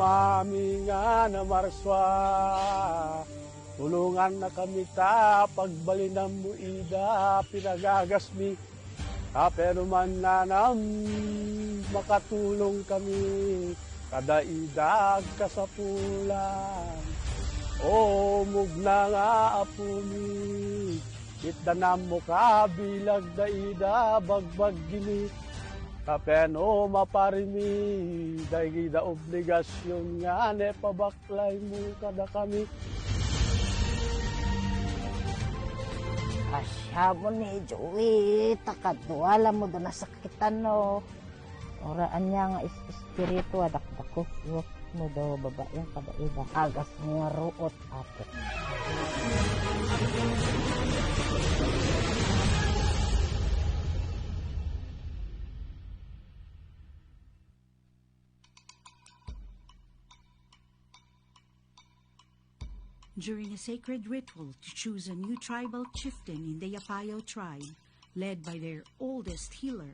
mami nga na marswa. Tulungan na kami ta, pagbalinam mo ida, pinagagas mi. Pero man nanam, makatulong kami, kada idag kasapulan. O mugna nga apo mi, itdanam mo ka bilag da ida, bagbag gini. Kapeno maparimi, dahil da obligasyon nga ne pabaklay mo kada kami. Asya mo ni Joey, takadwala mo doon na sakitan no. Oraan niya nga espiritu, adakdako, iwak mo daw babaeng kadaida, agas mo nga ruot ato. During a sacred ritual to choose a new tribal chieftain in the Yapayo tribe, led by their oldest healer,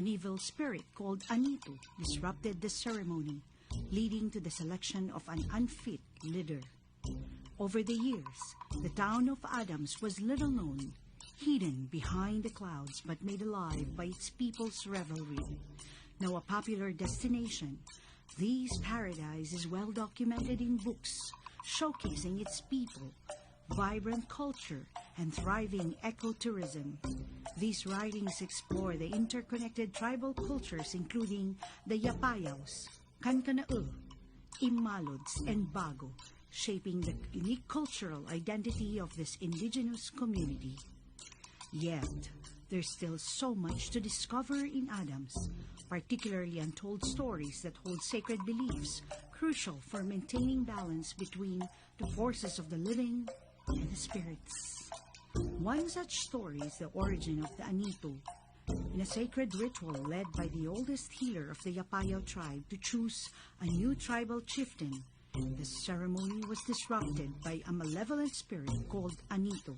an evil spirit called Anito disrupted the ceremony, leading to the selection of an unfit leader. Over the years, the town of Adams was little known, hidden behind the clouds but made alive by its people's revelry. Now a popular destination, this paradise is well documented in books, showcasing its people, vibrant culture, and thriving ecotourism. These writings explore the interconnected tribal cultures including the Yapayaws, Kankanao, Imalods, and Bago, shaping the unique cultural identity of this indigenous community. Yet, there's still so much to discover in Adams, particularly untold stories that hold sacred beliefs crucial for maintaining balance between the forces of the living and the spirits. One such story is the origin of the Anito, in a sacred ritual led by the oldest healer of the Yapayo tribe to choose a new tribal chieftain. The ceremony was disrupted by a malevolent spirit called Anito,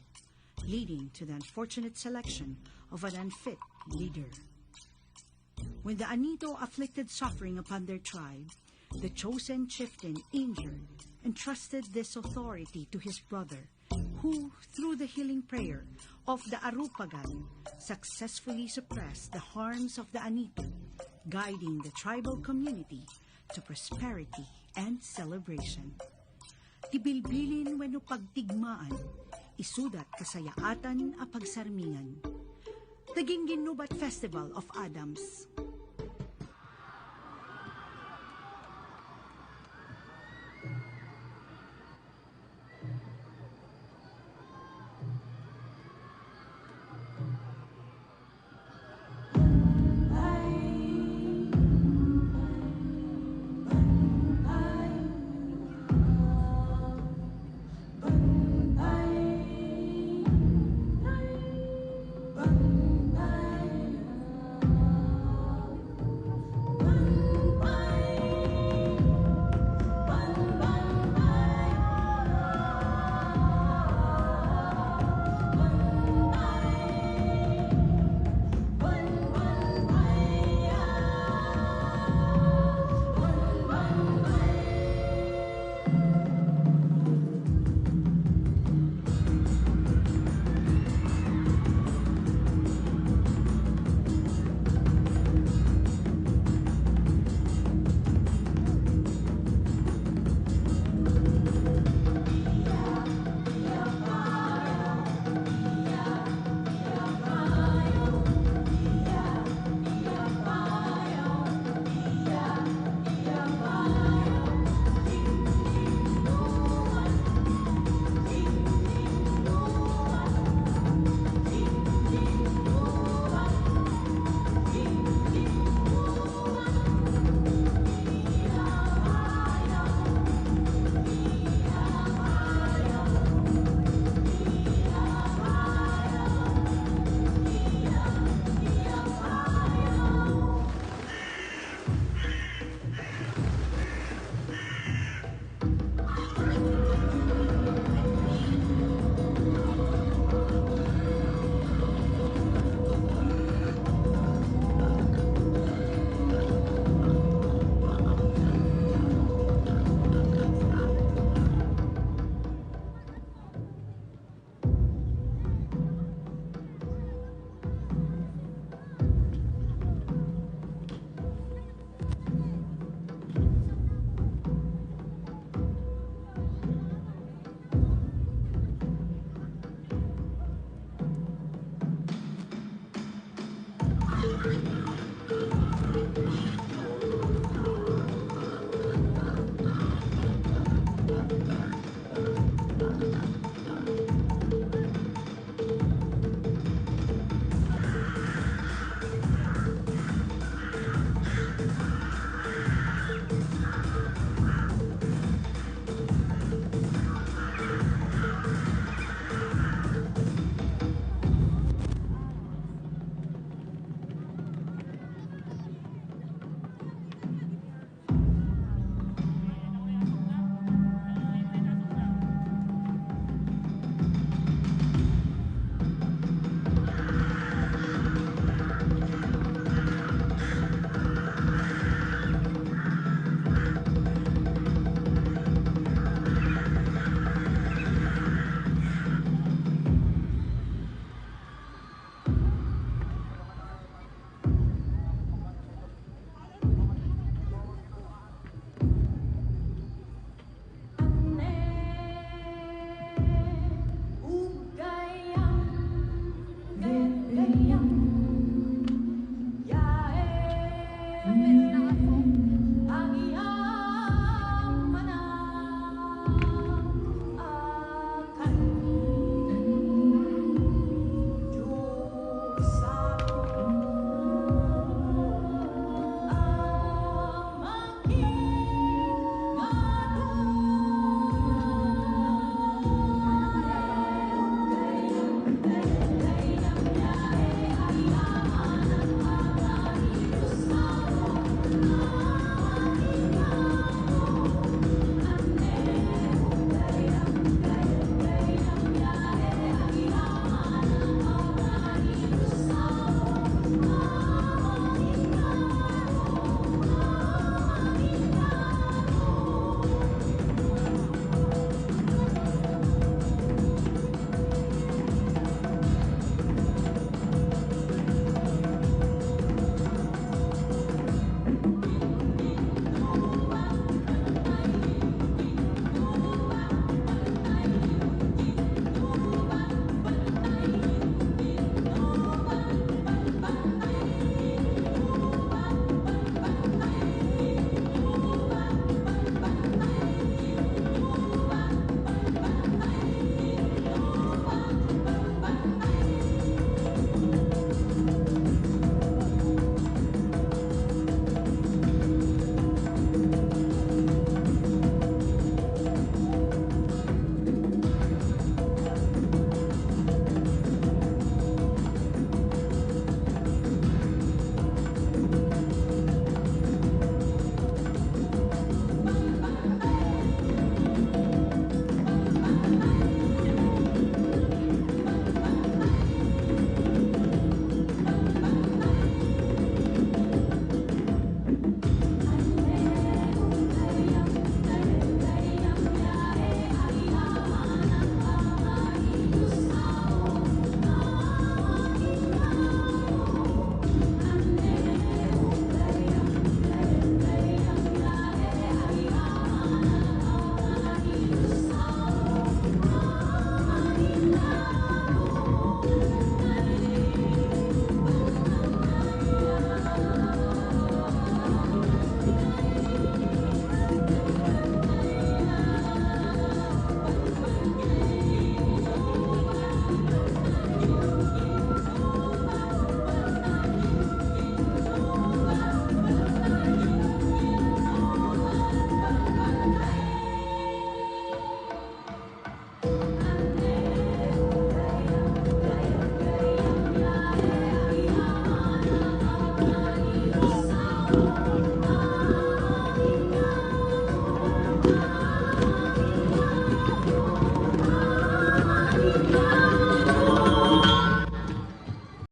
leading to the unfortunate selection of an unfit leader. When the Anito afflicted suffering upon their tribe, the chosen chieftain injured entrusted this authority to his brother, who, through the healing prayer of the Arupagan, successfully suppressed the harms of the Anito, guiding the tribal community to prosperity and celebration. Tibilbilin wenno pagtigmaan, isudat kasayaatan a pagsarmingan. The Ginginnubat Festival of Adams,